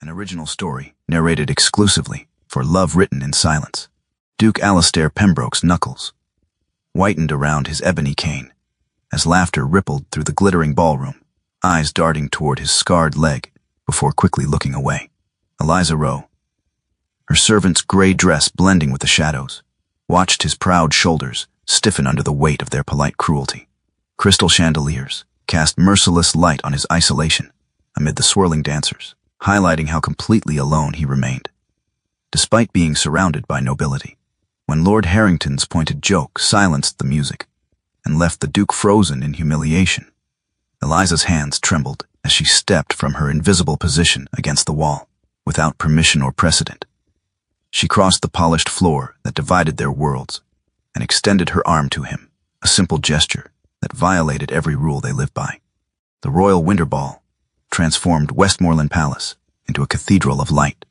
An original story, narrated exclusively for love written in silence. Duke Alastair Pembroke's knuckles whitened around his ebony cane as laughter rippled through the glittering ballroom, eyes darting toward his scarred leg before quickly looking away. Eliza Rowe, her servant's gray dress blending with the shadows, watched his proud shoulders stiffen under the weight of their polite cruelty. Crystal chandeliers cast merciless light on his isolation amid the swirling dancers, highlighting how completely alone he remained, despite being surrounded by nobility. When Lord Harrington's pointed joke silenced the music and left the Duke frozen in humiliation, Eliza's hands trembled as she stepped from her invisible position against the wall. Without permission or precedent, she crossed the polished floor that divided their worlds and extended her arm to him, a simple gesture that violated every rule they lived by. The Royal Winter Ball transformed Westmoreland Palace into a cathedral of light.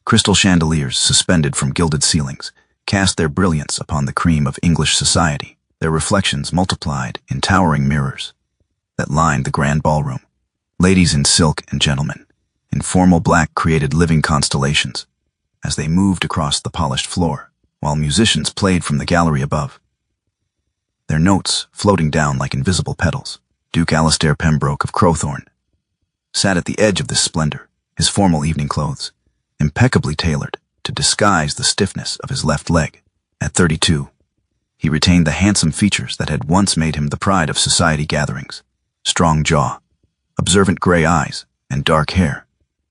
Crystal chandeliers suspended from gilded ceilings cast their brilliance upon the cream of English society, their reflections multiplied in towering mirrors that lined the grand ballroom. Ladies in silk and gentlemen in formal black created living constellations as they moved across the polished floor, while musicians played from the gallery above, their notes floating down like invisible petals. Duke Alastair Pembroke of Crowthorne sat at the edge of this splendor, his formal evening clothes impeccably tailored to disguise the stiffness of his left leg. At 32, he retained the handsome features that had once made him the pride of society gatherings. Strong jaw, observant gray eyes, and dark hair,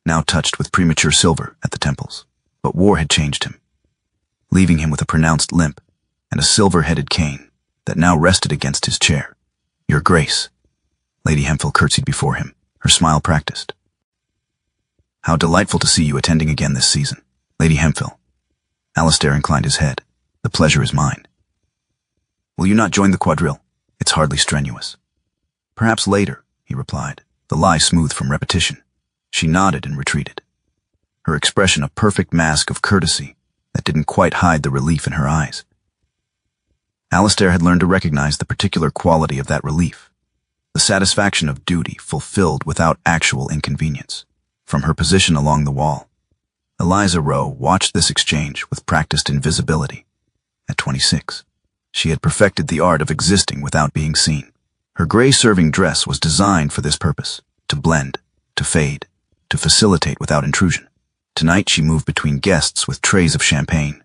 now touched with premature silver at the temples. But war had changed him, leaving him with a pronounced limp and a silver-headed cane that now rested against his chair. "Your Grace," Lady Hemphill curtsied before him, her smile practiced. "How delightful to see you attending again this season, Lady Hemphill." Alastair inclined his head. "The pleasure is mine." "Will you not join the quadrille? It's hardly strenuous." "Perhaps later," he replied, the lie smooth from repetition. She nodded and retreated, her expression a perfect mask of courtesy that didn't quite hide the relief in her eyes. Alastair had learned to recognize the particular quality of that relief, the satisfaction of duty fulfilled without actual inconvenience. From her position along the wall, Eliza Rowe watched this exchange with practiced invisibility. At 26, she had perfected the art of existing without being seen. Her gray serving dress was designed for this purpose, to blend, to fade, to facilitate without intrusion. Tonight she moved between guests with trays of champagne,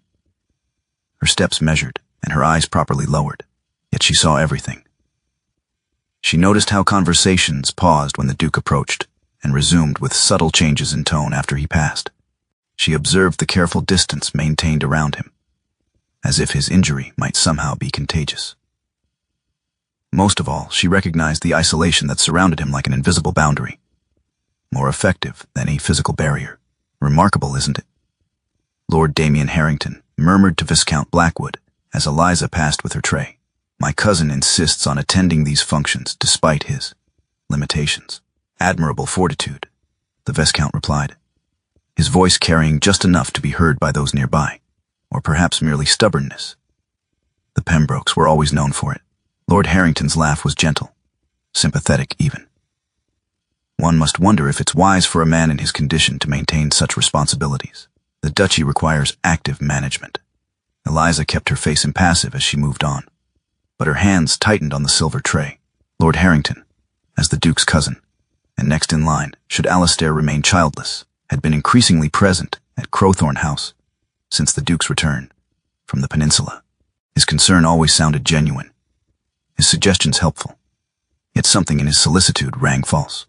her steps measured and her eyes properly lowered, yet she saw everything. She noticed how conversations paused when the Duke approached and resumed with subtle changes in tone after he passed. She observed the careful distance maintained around him, as if his injury might somehow be contagious. Most of all, she recognized the isolation that surrounded him like an invisible boundary, more effective than a physical barrier. "Remarkable, isn't it?" Lord Damien Harrington murmured to Viscount Blackwood as Eliza passed with her tray. "My cousin insists on attending these functions despite his limitations." "Admirable fortitude," the Viscount replied, his voice carrying just enough to be heard by those nearby, or perhaps merely stubbornness. The Pembrokes were always known for it. Lord Harrington's laugh was gentle, sympathetic even. "One must wonder if it's wise for a man in his condition to maintain such responsibilities. The duchy requires active management." Eliza kept her face impassive as she moved on, but her hands tightened on the silver tray. Lord Harrington, as the Duke's cousin, and next in line, should Alastair remain childless, had been increasingly present at Crowthorne House since the Duke's return from the peninsula. His concern always sounded genuine, his suggestions helpful, yet something in his solicitude rang false.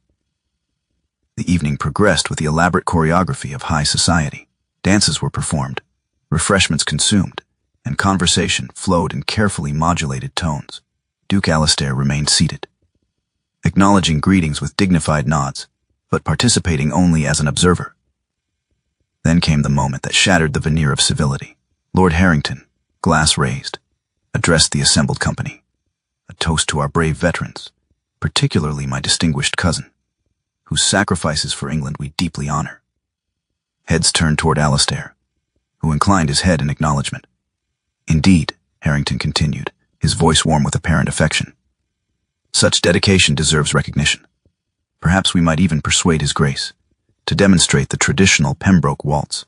The evening progressed with the elaborate choreography of high society. Dances were performed, refreshments consumed, and conversation flowed in carefully modulated tones. Duke Alastair remained seated, acknowledging greetings with dignified nods, but participating only as an observer. Then came the moment that shattered the veneer of civility. Lord Harrington, glass raised, addressed the assembled company. "A toast to our brave veterans, particularly my distinguished cousin, whose sacrifices for England we deeply honor." Heads turned toward Alastair, who inclined his head in acknowledgement. "Indeed," Harrington continued, his voice warm with apparent affection. "Such dedication deserves recognition. Perhaps we might even persuade His Grace to demonstrate the traditional Pembroke waltz,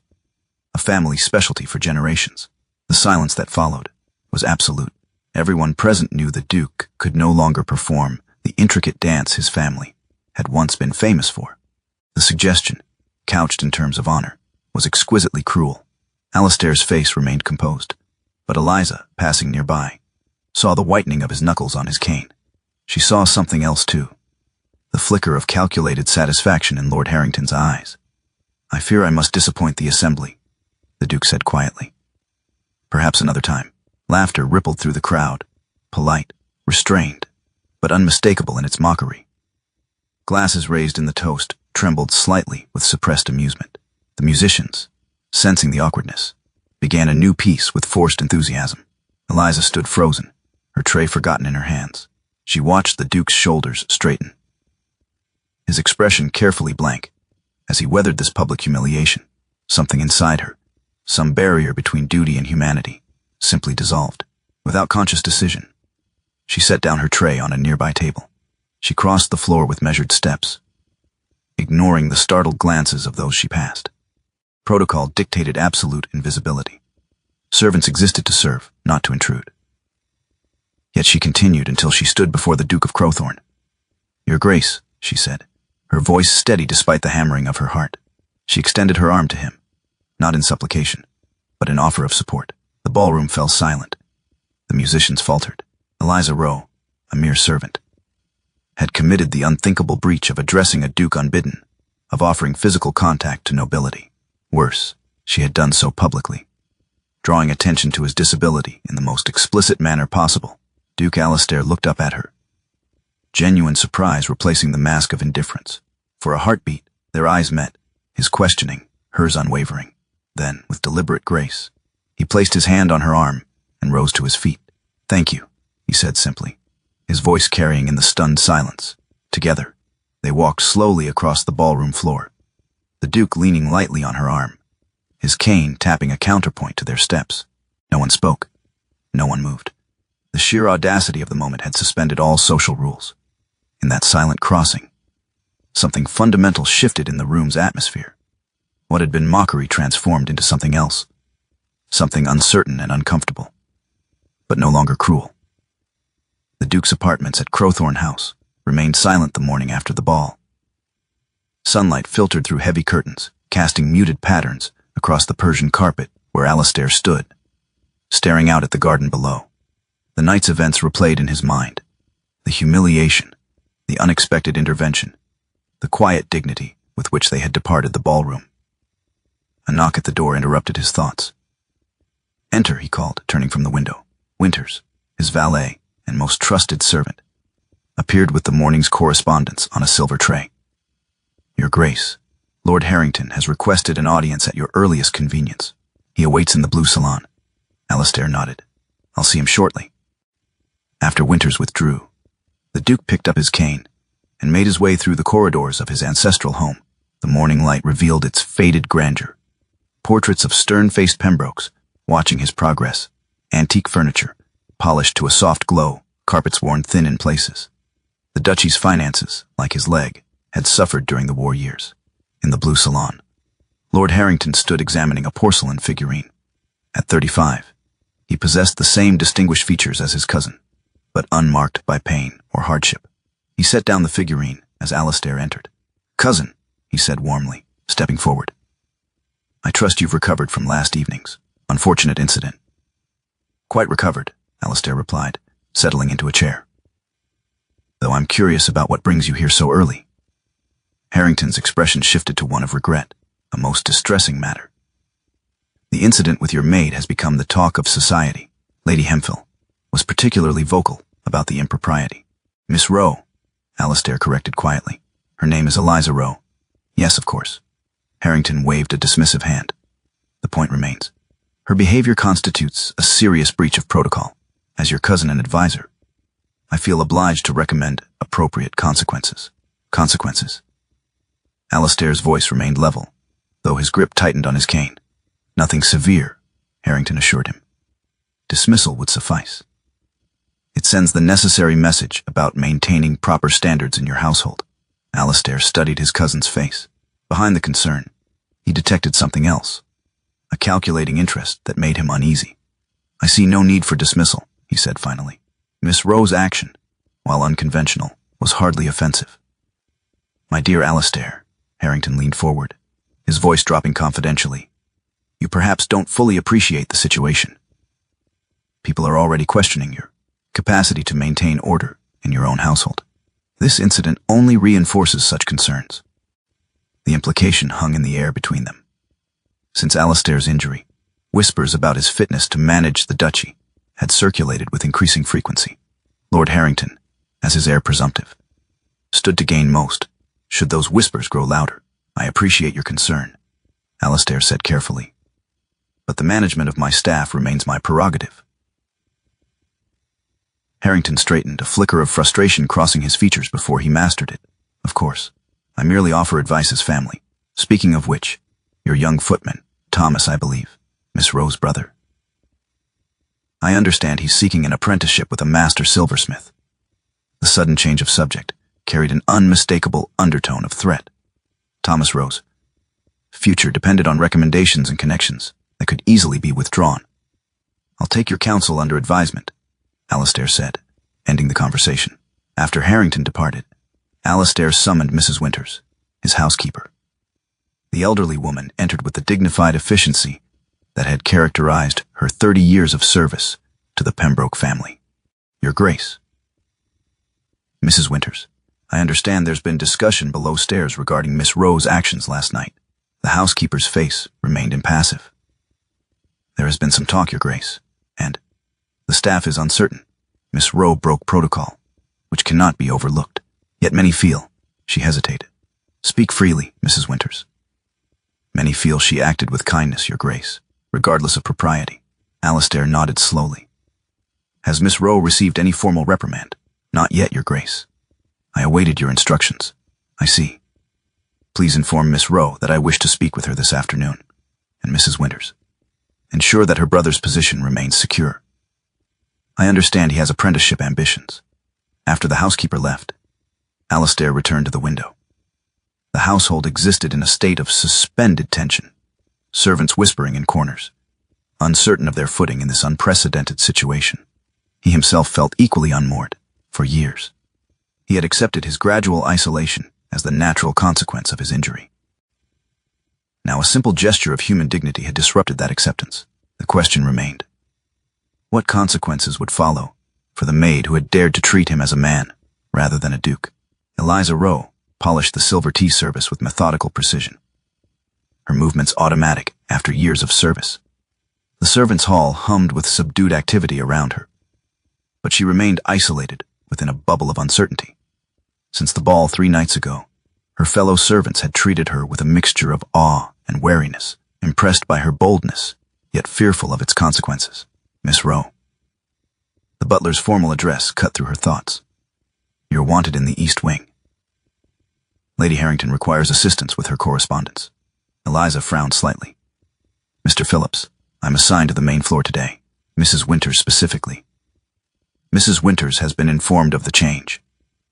a family specialty for generations. The silence that followed was absolute. Everyone present knew the Duke could no longer perform the intricate dance his family had once been famous for. The suggestion, couched in terms of honor, was exquisitely cruel. Alistair's face remained composed, but Eliza, passing nearby, saw the whitening of his knuckles on his cane. She saw something else too, the flicker of calculated satisfaction in Lord Harrington's eyes. "I fear I must disappoint the assembly," the Duke said quietly. "Perhaps another time." Laughter rippled through the crowd, polite, restrained, but unmistakable in its mockery. Glasses raised in the toast trembled slightly with suppressed amusement. The musicians, sensing the awkwardness, began a new piece with forced enthusiasm. Eliza stood frozen, her tray forgotten in her hands. She watched the Duke's shoulders straighten, his expression carefully blank, as he weathered this public humiliation. Something inside her, some barrier between duty and humanity, simply dissolved. Without conscious decision, she set down her tray on a nearby table. She crossed the floor with measured steps, ignoring the startled glances of those she passed. Protocol dictated absolute invisibility. Servants existed to serve, not to intrude. Yet she continued until she stood before the Duke of Crowthorne. "Your Grace," she said, her voice steady despite the hammering of her heart. She extended her arm to him, not in supplication, but in offer of support. The ballroom fell silent. The musicians faltered. Eliza Rowe, a mere servant, had committed the unthinkable breach of addressing a duke unbidden, of offering physical contact to nobility. Worse, she had done so publicly, drawing attention to his disability in the most explicit manner possible. Duke Alistair looked up at her, genuine surprise replacing the mask of indifference. For a heartbeat, their eyes met, his questioning, hers unwavering. Then, with deliberate grace, he placed his hand on her arm and rose to his feet. "Thank you," he said simply, his voice carrying in the stunned silence. Together, they walked slowly across the ballroom floor, the Duke leaning lightly on her arm, his cane tapping a counterpoint to their steps. No one spoke. No one moved. The sheer audacity of the moment had suspended all social rules. In that silent crossing, something fundamental shifted in the room's atmosphere. What had been mockery transformed into something else, something uncertain and uncomfortable, but no longer cruel. The Duke's apartments at Crowthorne House remained silent the morning after the ball. Sunlight filtered through heavy curtains, casting muted patterns across the Persian carpet where Alistair stood, staring out at the garden below. The night's events replayed in his mind, the humiliation, the unexpected intervention, the quiet dignity with which they had departed the ballroom. A knock at the door interrupted his thoughts. "Enter," he called, turning from the window. Winters, his valet and most trusted servant, appeared with the morning's correspondence on a silver tray. "Your Grace, Lord Harrington has requested an audience at your earliest convenience. He awaits in the blue salon." Alistair nodded. "I'll see him shortly." After Winters withdrew, the Duke picked up his cane and made his way through the corridors of his ancestral home. The morning light revealed its faded grandeur. Portraits of stern-faced Pembrokes watching his progress, antique furniture, polished to a soft glow, carpets worn thin in places. The duchy's finances, like his leg, had suffered during the war years. In the blue salon, Lord Harrington stood examining a porcelain figurine. At 35, he possessed the same distinguished features as his cousin, but unmarked by pain or hardship. He set down the figurine as Alistair entered. "Cousin," he said warmly, stepping forward. "I trust you've recovered from last evening's unfortunate incident." "Quite recovered," Alistair replied, settling into a chair. "Though I'm curious about what brings you here so early." Harrington's expression shifted to one of regret, a most distressing matter. "The incident with your maid has become the talk of society." Lady Hemphill was particularly vocal about the impropriety. "Miss Rowe," Alistair corrected quietly. "Her name is Eliza Rowe." "Yes, of course." Harrington waved a dismissive hand. "The point remains. Her behavior constitutes a serious breach of protocol. As your cousin and advisor, I feel obliged to recommend appropriate consequences." "Consequences?" Alistair's voice remained level, though his grip tightened on his cane. "Nothing severe," Harrington assured him. "Dismissal would suffice. It sends the necessary message about maintaining proper standards in your household." Alistair studied his cousin's face. Behind the concern, he detected something else, a calculating interest that made him uneasy. "I see no need for dismissal," he said finally. Miss Rowe's action, while unconventional, was hardly offensive. "My dear Alastair," Harrington leaned forward, his voice dropping confidentially, "you perhaps don't fully appreciate the situation. People are already questioning your capacity to maintain order in your own household. This incident only reinforces such concerns." The implication hung in the air between them. Since Alastair's injury, whispers about his fitness to manage the duchy had circulated with increasing frequency. Lord Harrington, as his heir presumptive, stood to gain most should those whispers grow louder. "I appreciate your concern," Alastair said carefully, "but the management of my staff remains my prerogative." Harrington straightened, a flicker of frustration crossing his features before he mastered it. "Of course, I merely offer advice as family. Speaking of which, your young footman, Thomas, I believe, Miss Rowe's brother. I understand he's seeking an apprenticeship with a master silversmith." The sudden change of subject carried an unmistakable undertone of threat. Thomas Rowe's future depended on recommendations and connections that could easily be withdrawn. "I'll take your counsel under advisement," Alastair said, ending the conversation. After Harrington departed, Alastair summoned Mrs. Winters, his housekeeper. The elderly woman entered with the dignified efficiency that had characterized her 30 years of service to the Pembroke family. "Your Grace." "Mrs. Winters, I understand there's been discussion below stairs regarding Miss Rowe's actions last night." The housekeeper's face remained impassive. "There has been some talk, Your Grace, and the staff is uncertain. Miss Rowe broke protocol, which cannot be overlooked. Yet many feel," she hesitated. "Speak freely, Mrs. Winters." "Many feel she acted with kindness, Your Grace, regardless of propriety." Alastair nodded slowly. "Has Miss Rowe received any formal reprimand?" "Not yet, Your Grace. I awaited your instructions." "I see. Please inform Miss Rowe that I wish to speak with her this afternoon." And Mrs. Winters, "Ensure that her brother's position remains secure. I understand he has apprenticeship ambitions." After the housekeeper left, Alastair returned to the window. The household existed in a state of suspended tension, servants whispering in corners, uncertain of their footing in this unprecedented situation. He himself felt equally unmoored. For years, he had accepted his gradual isolation as the natural consequence of his injury. Now a simple gesture of human dignity had disrupted that acceptance. The question remained: what consequences would follow for the maid who had dared to treat him as a man rather than a duke? Eliza Rowe polished the silver tea service with methodical precision, her movements automatic after years of service. The servants' hall hummed with subdued activity around her, but she remained isolated within a bubble of uncertainty. Since the ball 3 nights ago, her fellow servants had treated her with a mixture of awe and wariness, impressed by her boldness, yet fearful of its consequences. "Miss Rowe." The butler's formal address cut through her thoughts. "You're wanted in the East Wing. Lady Harrington requires assistance with her correspondence." Eliza frowned slightly. "Mr. Phillips, I'm assigned to the main floor today. Mrs. Winters specifically." "Mrs. Winters has been informed of the change,"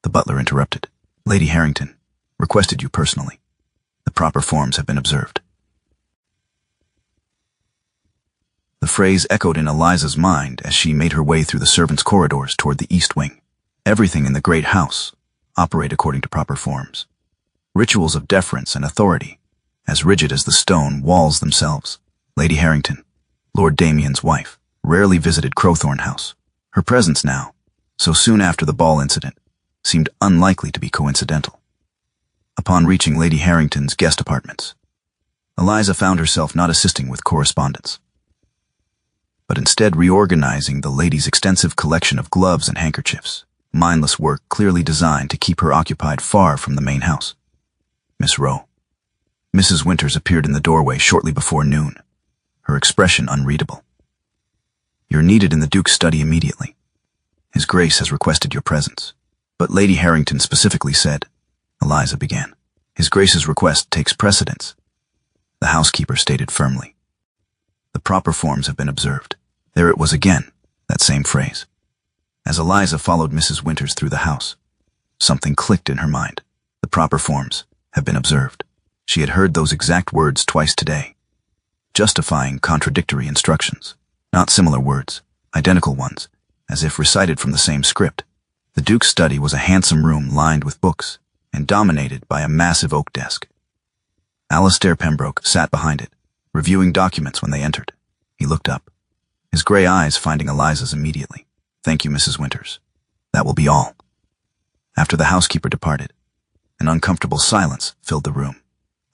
the butler interrupted. "Lady Harrington requested you personally. The proper forms have been observed." The phrase echoed in Eliza's mind as she made her way through the servants' corridors toward the East Wing. Everything in the great house operated according to proper forms. Rituals of deference and authority, as rigid as the stone walls themselves. Lady Harrington, Lord Damien's wife, rarely visited Crowthorne House. Her presence now, so soon after the ball incident, seemed unlikely to be coincidental. Upon reaching Lady Harrington's guest apartments, Eliza found herself not assisting with correspondence, but instead reorganizing the lady's extensive collection of gloves and handkerchiefs, mindless work clearly designed to keep her occupied far from the main house. Miss Rowe. Mrs. Winters appeared in the doorway shortly before noon, her expression unreadable. "You're needed in the Duke's study immediately. His Grace has requested your presence." "But Lady Harrington specifically said," Eliza began. "His Grace's request takes precedence," the housekeeper stated firmly. "The proper forms have been observed." There it was again, that same phrase. As Eliza followed Mrs. Winters through the house, something clicked in her mind. The proper forms have been observed. She had heard those exact words twice today, justifying contradictory instructions. Not similar words, identical ones, as if recited from the same script. The Duke's study was a handsome room lined with books and dominated by a massive oak desk. Alastair Pembroke sat behind it, reviewing documents when they entered. He looked up, his gray eyes finding Eliza's immediately. "Thank you, Mrs. Winters. That will be all." After the housekeeper departed, an uncomfortable silence filled the room.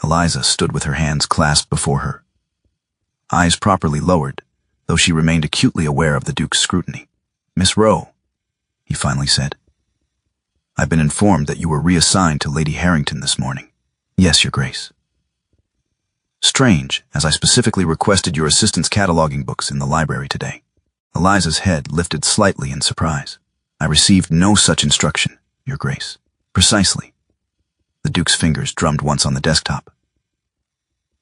Eliza stood with her hands clasped before her, eyes properly lowered, though she remained acutely aware of the Duke's scrutiny. "Miss Rowe," he finally said, "I've been informed that you were reassigned to Lady Harrington this morning." "Yes, Your Grace." "Strange, as I specifically requested your assistance cataloging books in the library today." Eliza's head lifted slightly in surprise. "I received no such instruction, Your Grace." "Precisely." The Duke's fingers drummed once on the desktop.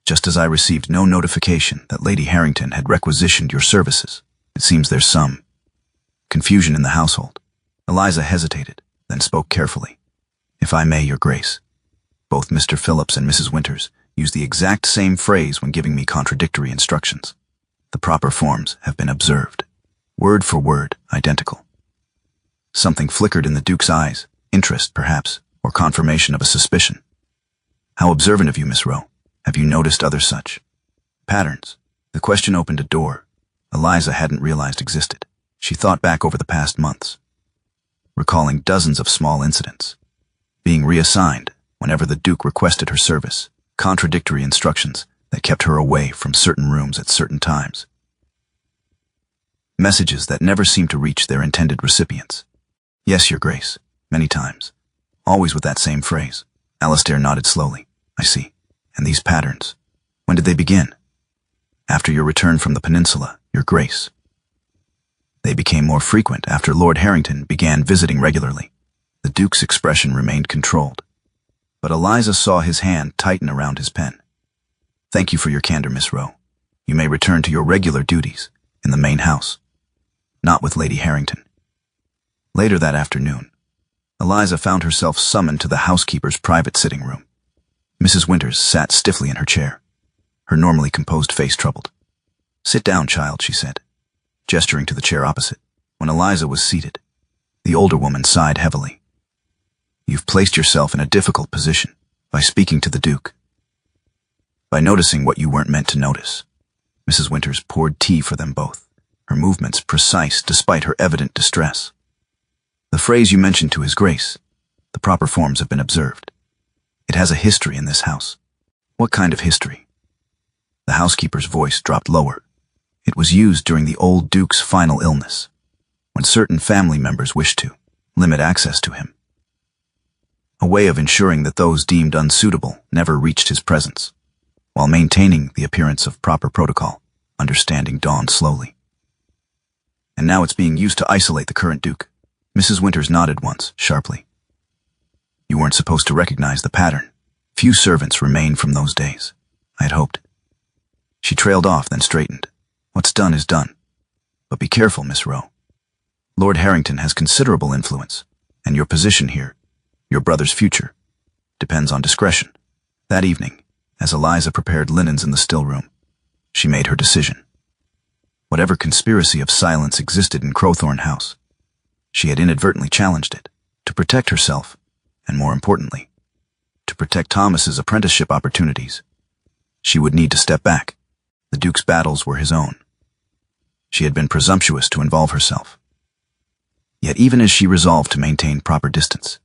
"Just as I received no notification that Lady Harrington had requisitioned your services. It seems there's some confusion in the household." Eliza hesitated, then spoke carefully. "If I may, Your Grace, both Mr. Phillips and Mrs. Winters used the exact same phrase when giving me contradictory instructions. The proper forms have been observed. Word for word, identical." Something flickered in the Duke's eyes, interest, perhaps, or confirmation of a suspicion. "How observant of you, Miss Rowe. Have you noticed other such patterns?" The question opened a door Eliza hadn't realized existed. She thought back over the past months, recalling dozens of small incidents. Being reassigned whenever the Duke requested her service, contradictory instructions that kept her away from certain rooms at certain times, messages that never seemed to reach their intended recipients. "Yes, Your Grace, many times. Always with that same phrase." Alastair nodded slowly. "I see. And these patterns, when did they begin?" "After your return from the peninsula, Your Grace. They became more frequent after Lord Harrington began visiting regularly." The Duke's expression remained controlled, but Eliza saw his hand tighten around his pen. "Thank you for your candor, Miss Rowe. You may return to your regular duties in the main house, not with Lady Harrington." Later that afternoon, Eliza found herself summoned to the housekeeper's private sitting room. Mrs. Winters sat stiffly in her chair, her normally composed face troubled. "Sit down, child," she said, gesturing to the chair opposite. When Eliza was seated, the older woman sighed heavily. "You've placed yourself in a difficult position by speaking to the Duke, by noticing what you weren't meant to notice." Mrs. Winters poured tea for them both, her movements precise despite her evident distress. "The phrase you mentioned to His Grace, the proper forms have been observed. It has a history in this house." "What kind of history?" The housekeeper's voice dropped lower. "It was used during the old Duke's final illness, when certain family members wished to limit access to him. A way of ensuring that those deemed unsuitable never reached his presence, while maintaining the appearance of proper protocol." Understanding dawned slowly. "And now it's being used to isolate the current Duke." Mrs. Winters nodded once, sharply. "You weren't supposed to recognize the pattern. Few servants remain from those days. I had hoped." She trailed off, then straightened. "What's done is done. But be careful, Miss Rowe. Lord Harrington has considerable influence, and your position here, your brother's future, depends on discretion." That evening, as Eliza prepared linens in the still room, she made her decision. Whatever conspiracy of silence existed in Crowthorne House, she had inadvertently challenged it, to protect herself, and more importantly, to protect Thomas's apprenticeship opportunities. She would need to step back. The Duke's battles were his own. She had been presumptuous to involve herself. Yet even as she resolved to maintain proper distance,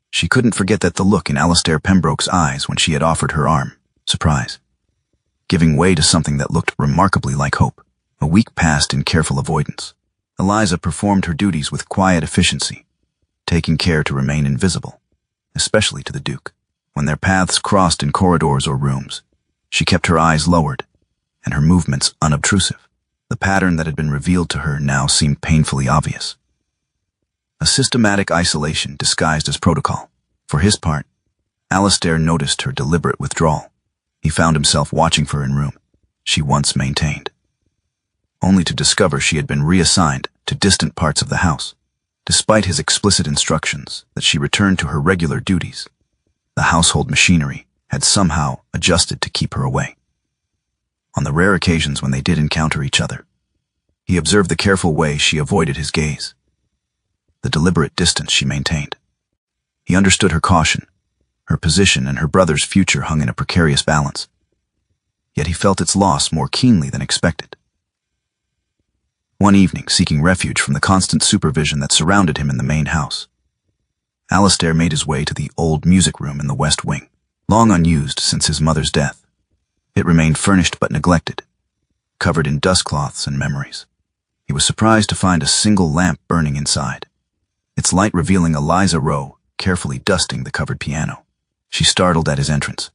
she couldn't forget that the look in Alastair Pembroke's eyes when she had offered her arm, surprise, giving way to something that looked remarkably like hope. A week passed in careful avoidance. Eliza performed her duties with quiet efficiency, taking care to remain invisible, especially to the Duke. When their paths crossed in corridors or rooms, she kept her eyes lowered and her movements unobtrusive. The pattern that had been revealed to her now seemed painfully obvious. A systematic isolation disguised as protocol. For his part, Alastair noticed her deliberate withdrawal. He found himself watching for her in room she once maintained, only to discover she had been reassigned to distant parts of the house. Despite his explicit instructions that she return to her regular duties, the household machinery had somehow adjusted to keep her away. On the rare occasions when they did encounter each other, he observed the careful way she avoided his gaze, the deliberate distance she maintained. He understood her caution. Her position and her brother's future hung in a precarious balance. Yet he felt its loss more keenly than expected. One evening, seeking refuge from the constant supervision that surrounded him in the main house, Alistair made his way to the old music room in the west wing, long unused since his mother's death. It remained furnished but neglected, covered in dustcloths and memories. He was surprised to find a single lamp burning inside, its light revealing Eliza Rowe carefully dusting the covered piano. She startled at his entrance,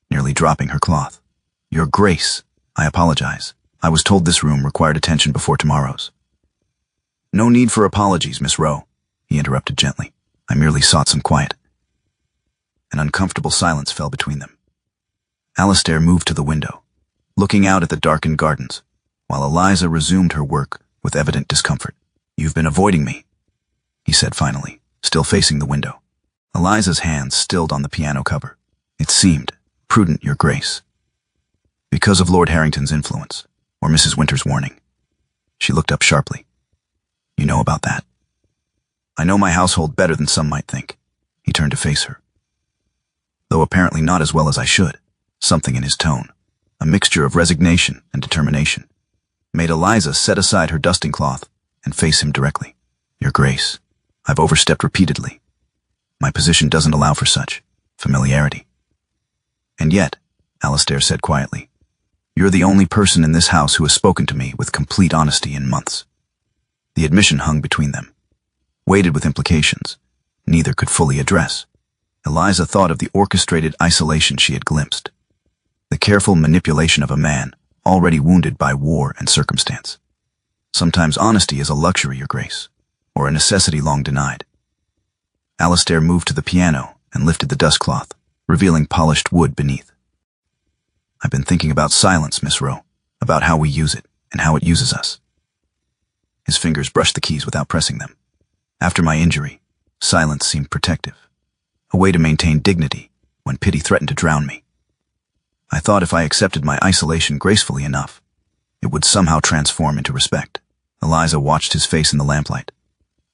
nearly dropping her cloth. "Your Grace, I apologize. I was told this room required attention before tomorrow's." "No need for apologies, Miss Rowe," he interrupted gently. "I merely sought some quiet." An uncomfortable silence fell between them. Alistair moved to the window, looking out at the darkened gardens, while Eliza resumed her work with evident discomfort. "You've been avoiding me," he said finally, still facing the window. Eliza's hands stilled on the piano cover. "It seemed prudent, Your Grace. Because of Lord Harrington's influence, or Mrs. Winter's warning." She looked up sharply. "You know about that?" "I know my household better than some might think." He turned to face her, though apparently not as well as I should. Something in his tone, a mixture of resignation and determination, made Eliza set aside her dusting cloth and face him directly. "Your Grace, I've overstepped repeatedly. My position doesn't allow for such familiarity." "And yet," Alistair said quietly, "you're the only person in this house who has spoken to me with complete honesty in months." The admission hung between them, weighted with implications neither could fully address. Eliza thought of the orchestrated isolation she had glimpsed, the careful manipulation of a man already wounded by war and circumstance. "Sometimes honesty is a luxury, Your Grace, or a necessity long denied." Alistair moved to the piano and lifted the dustcloth, revealing polished wood beneath. "I've been thinking about silence, Miss Rowe, about how we use it and how it uses us." His fingers brushed the keys without pressing them. "After my injury, silence seemed protective, a way to maintain dignity when pity threatened to drown me. I thought if I accepted my isolation gracefully enough, it would somehow transform into respect." Eliza watched his face in the lamplight,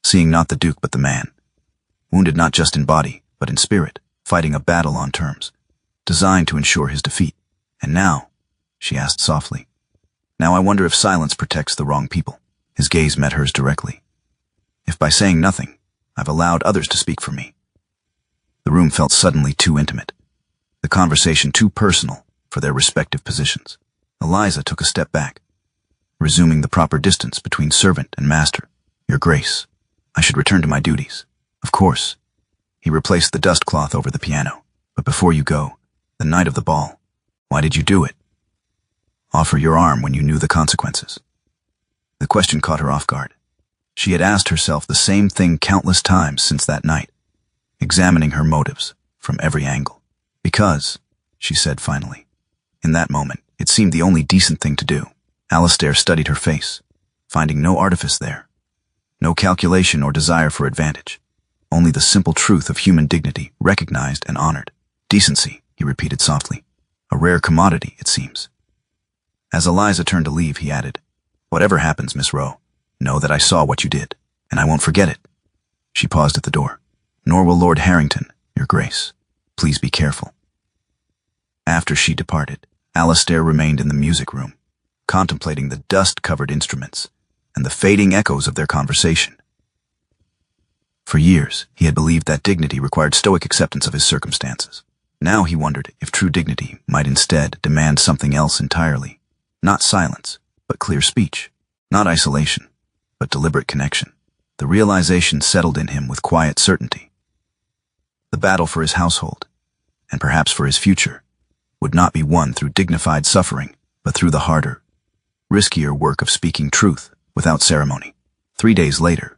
seeing not the Duke but the man, wounded not just in body but in spirit, fighting a battle on terms, designed to ensure his defeat. "And now," she asked softly, "now I wonder if silence protects the wrong people." His gaze met hers directly. "If by saying nothing, I've allowed others to speak for me." The room felt suddenly too intimate, the conversation too personal for their respective positions. Eliza took a step back, resuming the proper distance between servant and master. "Your Grace, I should return to my duties." "Of course." He replaced the dust cloth over the piano. "But before you go, the night of the ball, why did you do it? Offer your arm when you knew the consequences." The question caught her off guard. She had asked herself the same thing countless times since that night, examining her motives from every angle. "Because," she said finally. In that moment, it seemed the only decent thing to do. Alistair studied her face, finding no artifice there, no calculation or desire for advantage, only the simple truth of human dignity recognized and honored. "Decency," he repeated softly. "A rare commodity, it seems." As Eliza turned to leave, he added, "Whatever happens, Miss Rowe, know that I saw what you did, and I won't forget it." She paused at the door. "Nor will Lord Harrington, Your Grace. Please be careful." After she departed, Alistair remained in the music room, contemplating the dust-covered instruments and the fading echoes of their conversation. For years, he had believed that dignity required stoic acceptance of his circumstances. Now he wondered if true dignity might instead demand something else entirely. Not silence, but clear speech. Not isolation, but deliberate connection. The realization settled in him with quiet certainty. The battle for his household, and perhaps for his future, would not be won through dignified suffering, but through the harder, riskier work of speaking truth without ceremony. 3 days later,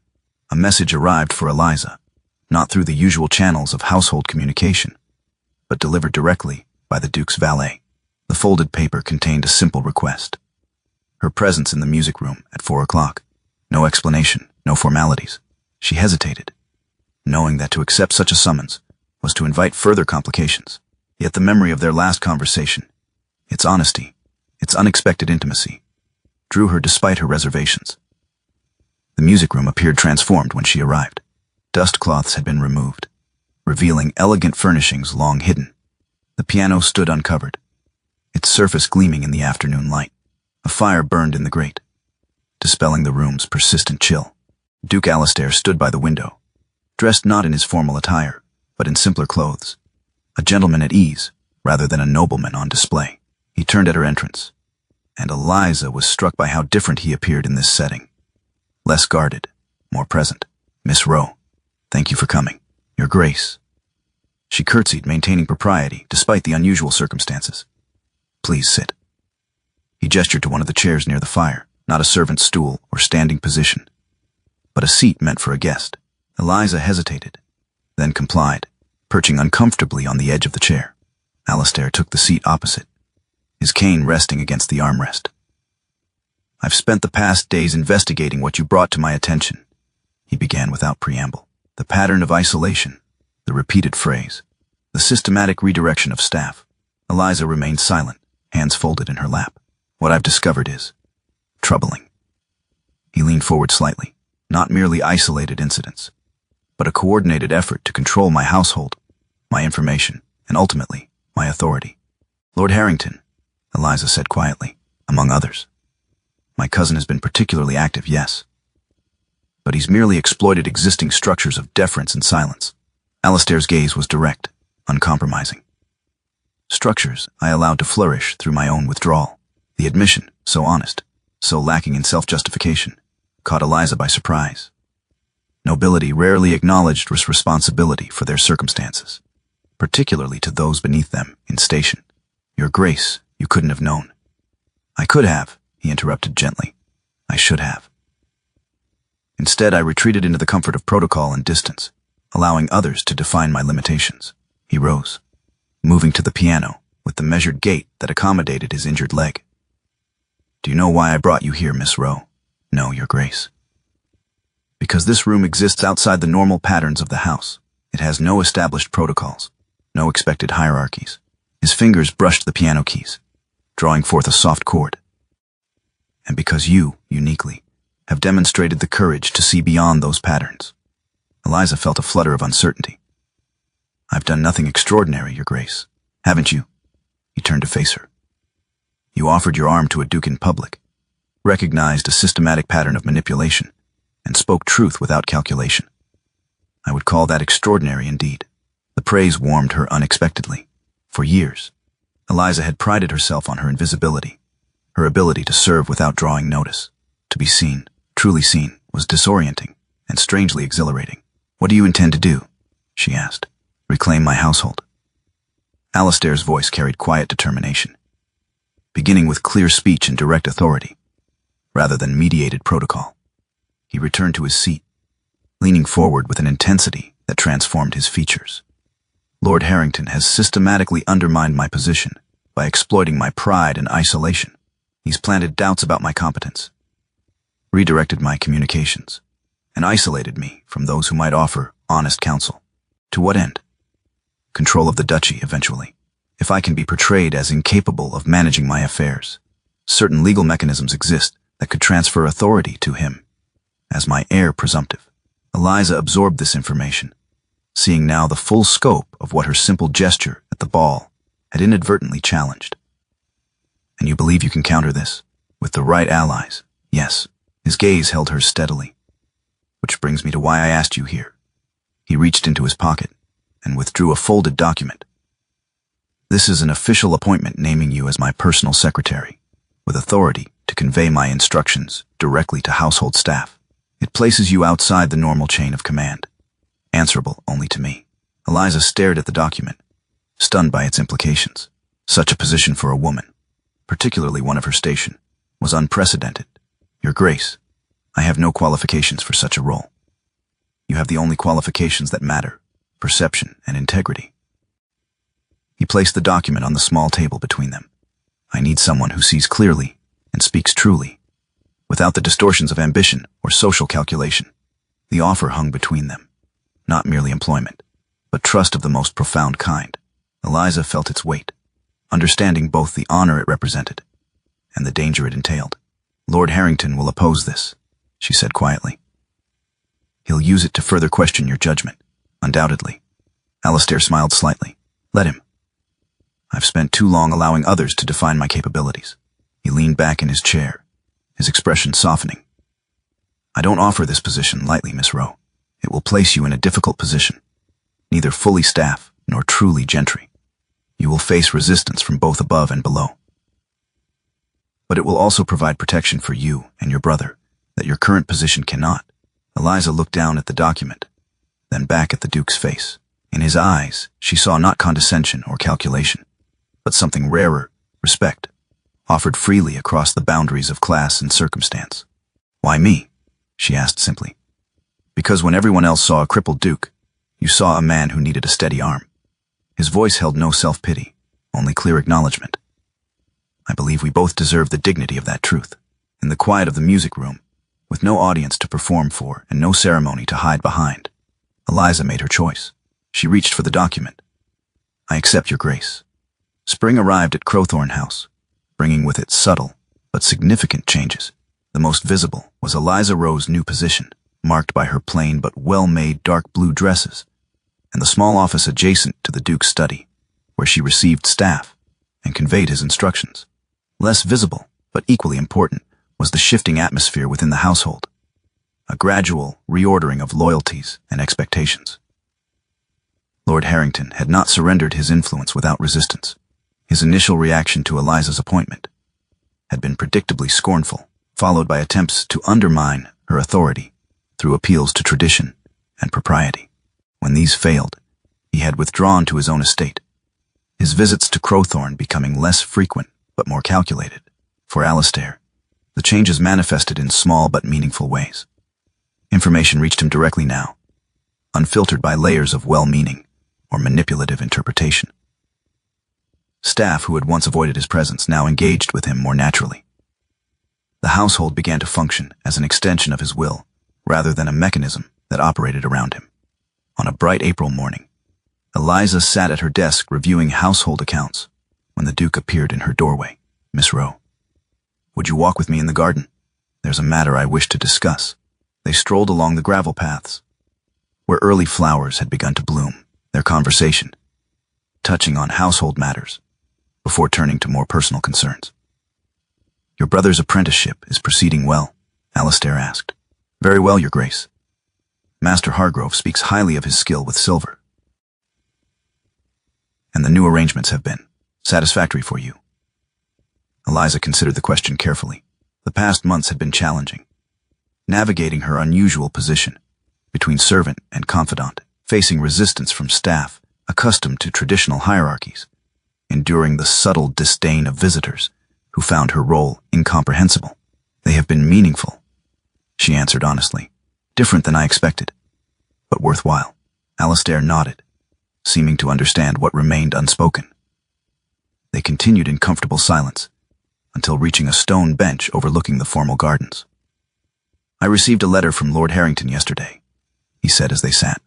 a message arrived for Eliza, not through the usual channels of household communication, but delivered directly by the Duke's valet. The folded paper contained a simple request: her presence in the music room at 4 o'clock. No explanation, no formalities. She hesitated, knowing that to accept such a summons was to invite further complications. Yet the memory of their last conversation, its honesty, its unexpected intimacy, drew her despite her reservations. The music room appeared transformed when she arrived. Dust cloths had been removed, revealing elegant furnishings long hidden. The piano stood uncovered, its surface gleaming in the afternoon light. A fire burned in the grate, dispelling the room's persistent chill. Duke Alastair stood by the window, dressed not in his formal attire, but in simpler clothes. A gentleman at ease, rather than a nobleman on display. He turned at her entrance, and Eliza was struck by how different he appeared in this setting. Less guarded, more present. "Miss Rowe, thank you for coming. Your Grace." She curtsied, maintaining propriety despite the unusual circumstances. "Please sit." He gestured to one of the chairs near the fire, not a servant's stool or standing position, but a seat meant for a guest. Eliza hesitated, then complied, perching uncomfortably on the edge of the chair. Alastair took the seat opposite, his cane resting against the armrest. "I've spent the past days investigating what you brought to my attention," he began without preamble. The pattern of isolation, the repeated phrase, the systematic redirection of staff. Eliza remained silent, hands folded in her lap. "What I've discovered is troubling." He leaned forward slightly. "Not merely isolated incidents, but a coordinated effort to control my household, my information, and ultimately, my authority." "Lord Harrington," Eliza said quietly, "among others. My cousin has been particularly active, yes. But he's merely exploited existing structures of deference and silence." Alastair's gaze was direct, uncompromising. "Structures I allowed to flourish through my own withdrawal." The admission, so honest, so lacking in self-justification, caught Eliza by surprise. Nobility rarely acknowledged responsibility for their circumstances, particularly to those beneath them in station. "Your Grace, you couldn't have known." "I could have," he interrupted gently. "I should have. Instead, I retreated into the comfort of protocol and distance, allowing others to define my limitations." He rose, moving to the piano with the measured gait that accommodated his injured leg. "Do you know why I brought you here, Miss Rowe?" "No, Your Grace." "Because this room exists outside the normal patterns of the house. It has no established protocols, no expected hierarchies." His fingers brushed the piano keys, drawing forth a soft chord. "And because you, uniquely, have demonstrated the courage to see beyond those patterns." Eliza felt a flutter of uncertainty. "I've done nothing extraordinary, Your Grace. Haven't you?" He turned to face her. "You offered your arm to a duke in public, recognized a systematic pattern of manipulation, and spoke truth without calculation. I would call that extraordinary indeed." The praise warmed her unexpectedly. For years, Eliza had prided herself on her invisibility, her ability to serve without drawing notice. To be seen, truly seen, was disorienting and strangely exhilarating. "What do you intend to do?" she asked. "Reclaim my household." Alastair's voice carried quiet determination, beginning with clear speech and direct authority, rather than mediated protocol. He returned to his seat, leaning forward with an intensity that transformed his features. "Lord Harrington has systematically undermined my position by exploiting my pride and isolation. He's planted doubts about my competence, redirected my communications, and isolated me from those who might offer honest counsel. To what end? Control of the duchy, eventually. If I can be portrayed as incapable of managing my affairs, certain legal mechanisms exist that could transfer authority to him as my heir presumptive." Eliza absorbed this information, seeing now the full scope of what her simple gesture at the ball had inadvertently challenged. "And you believe you can counter this? With the right allies?" "Yes." His gaze held hers steadily. "Which brings me to why I asked you here." He reached into his pocket and withdrew a folded document. "This is an official appointment naming you as my personal secretary, with authority to convey my instructions directly to household staff. It places you outside the normal chain of command, answerable only to me." Eliza stared at the document, stunned by its implications. Such a position for a woman, particularly one of her station, was unprecedented. "Your Grace, I have no qualifications for such a role. You have the only qualifications that matter, perception and integrity." He placed the document on the small table between them. "I need someone who sees clearly and speaks truly, without the distortions of ambition or social calculation." The offer hung between them, not merely employment, but trust of the most profound kind. Eliza felt its weight, understanding both the honor it represented and the danger it entailed. Lord Harrington will oppose this, she said quietly. He'll use it to further question your judgment, undoubtedly. Alistair smiled slightly. Let him. I've spent too long allowing others to define my capabilities. He leaned back in his chair, his expression softening. I don't offer this position lightly, Miss Rowe. It will place you in a difficult position, neither fully staff nor truly gentry. You will face resistance from both above and below. But it will also provide protection for you and your brother that your current position cannot. Eliza looked down at the document, then back at the Duke's face. In his eyes, she saw not condescension or calculation, but something rarer, respect, offered freely across the boundaries of class and circumstance. Why me? She asked simply. Because when everyone else saw a crippled Duke, you saw a man who needed a steady arm. His voice held no self-pity, only clear acknowledgement. I believe we both deserve the dignity of that truth. In the quiet of the music room, with no audience to perform for and no ceremony to hide behind, Eliza made her choice. She reached for the document. I accept your grace. Spring arrived at Crowthorne House, bringing with it subtle but significant changes. The most visible was Eliza Rowe's new position, marked by her plain but well-made dark blue dresses, and the small office adjacent to the Duke's study, where she received staff and conveyed his instructions. Less visible, but equally important, was the shifting atmosphere within the household, a gradual reordering of loyalties and expectations. Lord Harrington had not surrendered his influence without resistance. His initial reaction to Eliza's appointment had been predictably scornful, followed by attempts to undermine her authority through appeals to tradition and propriety. When these failed, he had withdrawn to his own estate, his visits to Crowthorne becoming less frequent but more calculated. For Alistair, the changes manifested in small but meaningful ways. Information reached him directly now, unfiltered by layers of well-meaning or manipulative interpretation. Staff who had once avoided his presence now engaged with him more naturally. The household began to function as an extension of his will, rather than a mechanism that operated around him. On a bright April morning, Eliza sat at her desk reviewing household accounts when the Duke appeared in her doorway. Miss Rowe, would you walk with me in the garden? There's a matter I wish to discuss. They strolled along the gravel paths, where early flowers had begun to bloom, their conversation touching on household matters before turning to more personal concerns. Your brother's apprenticeship is proceeding well, Alistair asked. Very well, Your Grace. Master Hargrove speaks highly of his skill with silver. And the new arrangements have been satisfactory for you. Eliza considered the question carefully. The past months had been challenging, navigating her unusual position between servant and confidant, facing resistance from staff accustomed to traditional hierarchies, enduring the subtle disdain of visitors who found her role incomprehensible. They have been meaningful, she answered honestly. Different than I expected, but worthwhile. Alistair nodded, seeming to understand what remained unspoken. They continued in comfortable silence until reaching a stone bench overlooking the formal gardens. I received a letter from Lord Harrington yesterday, he said as they sat.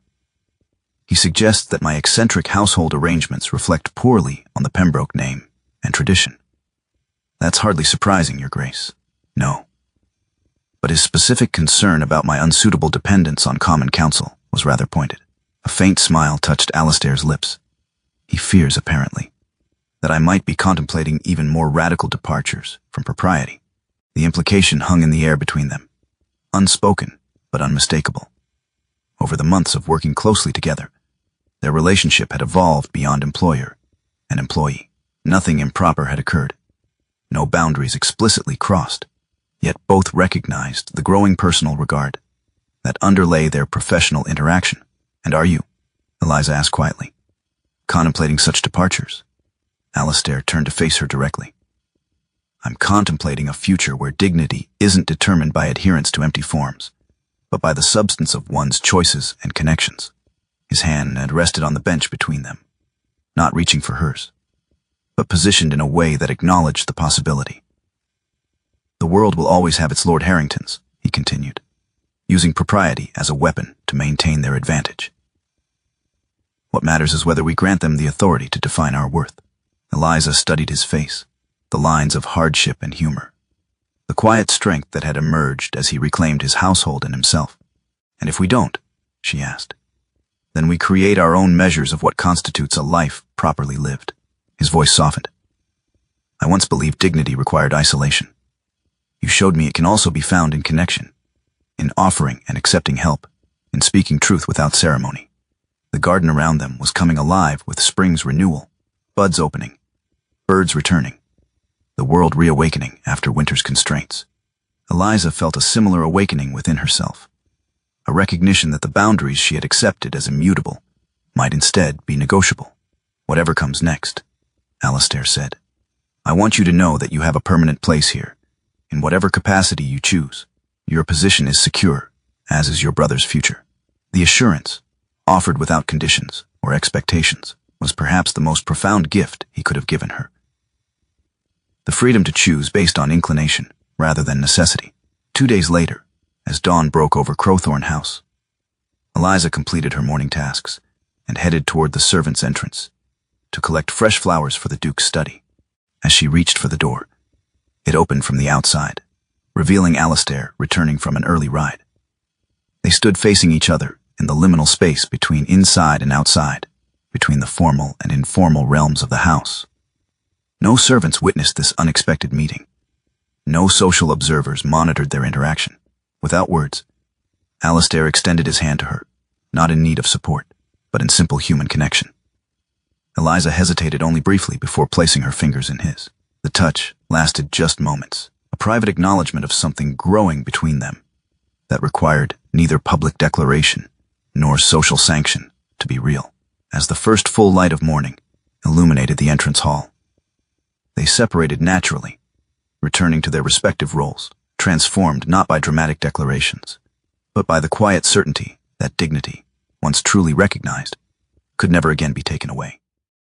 He suggests that my eccentric household arrangements reflect poorly on the Pembroke name and tradition. That's hardly surprising, Your Grace. No. But his specific concern about my unsuitable dependence on common counsel was rather pointed. A faint smile touched Alistair's lips. He fears, apparently, that I might be contemplating even more radical departures from propriety. The implication hung in the air between them, unspoken but unmistakable. Over the months of working closely together, their relationship had evolved beyond employer and employee. Nothing improper had occurred. No boundaries explicitly crossed, yet both recognized the growing personal regard that underlay their professional interaction. And are you, Eliza asked quietly, contemplating such departures? Alistair turned to face her directly. I'm contemplating a future where dignity isn't determined by adherence to empty forms, but by the substance of one's choices and connections. His hand had rested on the bench between them, not reaching for hers, but positioned in a way that acknowledged the possibility. The world will always have its Lord Harringtons, he continued, using propriety as a weapon to maintain their advantage. What matters is whether we grant them the authority to define our worth. Eliza studied his face, the lines of hardship and humor, the quiet strength that had emerged as he reclaimed his household and himself. And if we don't, she asked, then we create our own measures of what constitutes a life properly lived. His voice softened. I once believed dignity required isolation. You showed me it can also be found in connection, in offering and accepting help, in speaking truth without ceremony. The garden around them was coming alive with spring's renewal, buds opening, birds returning, the world reawakening after winter's constraints. Eliza felt a similar awakening within herself, a recognition that the boundaries she had accepted as immutable might instead be negotiable. Whatever comes next, Alastair said, I want you to know that you have a permanent place here. In whatever capacity you choose, your position is secure, as is your brother's future. The assurance, offered without conditions or expectations, was perhaps the most profound gift he could have given her. The freedom to choose based on inclination rather than necessity. 2 days later, as dawn broke over Crowthorne House, Eliza completed her morning tasks and headed toward the servants' entrance to collect fresh flowers for the Duke's study. As she reached for the door, it opened from the outside, revealing Alastair returning from an early ride. They stood facing each other in the liminal space between inside and outside, between the formal and informal realms of the house. No servants witnessed this unexpected meeting. No social observers monitored their interaction. Without words, Alastair extended his hand to her, not in need of support, but in simple human connection. Eliza hesitated only briefly before placing her fingers in his. The touch lasted just moments, a private acknowledgement of something growing between them that required neither public declaration nor social sanction to be real. As the first full light of morning illuminated the entrance hall, they separated naturally, returning to their respective roles, transformed not by dramatic declarations, but by the quiet certainty that dignity, once truly recognized, could never again be taken away.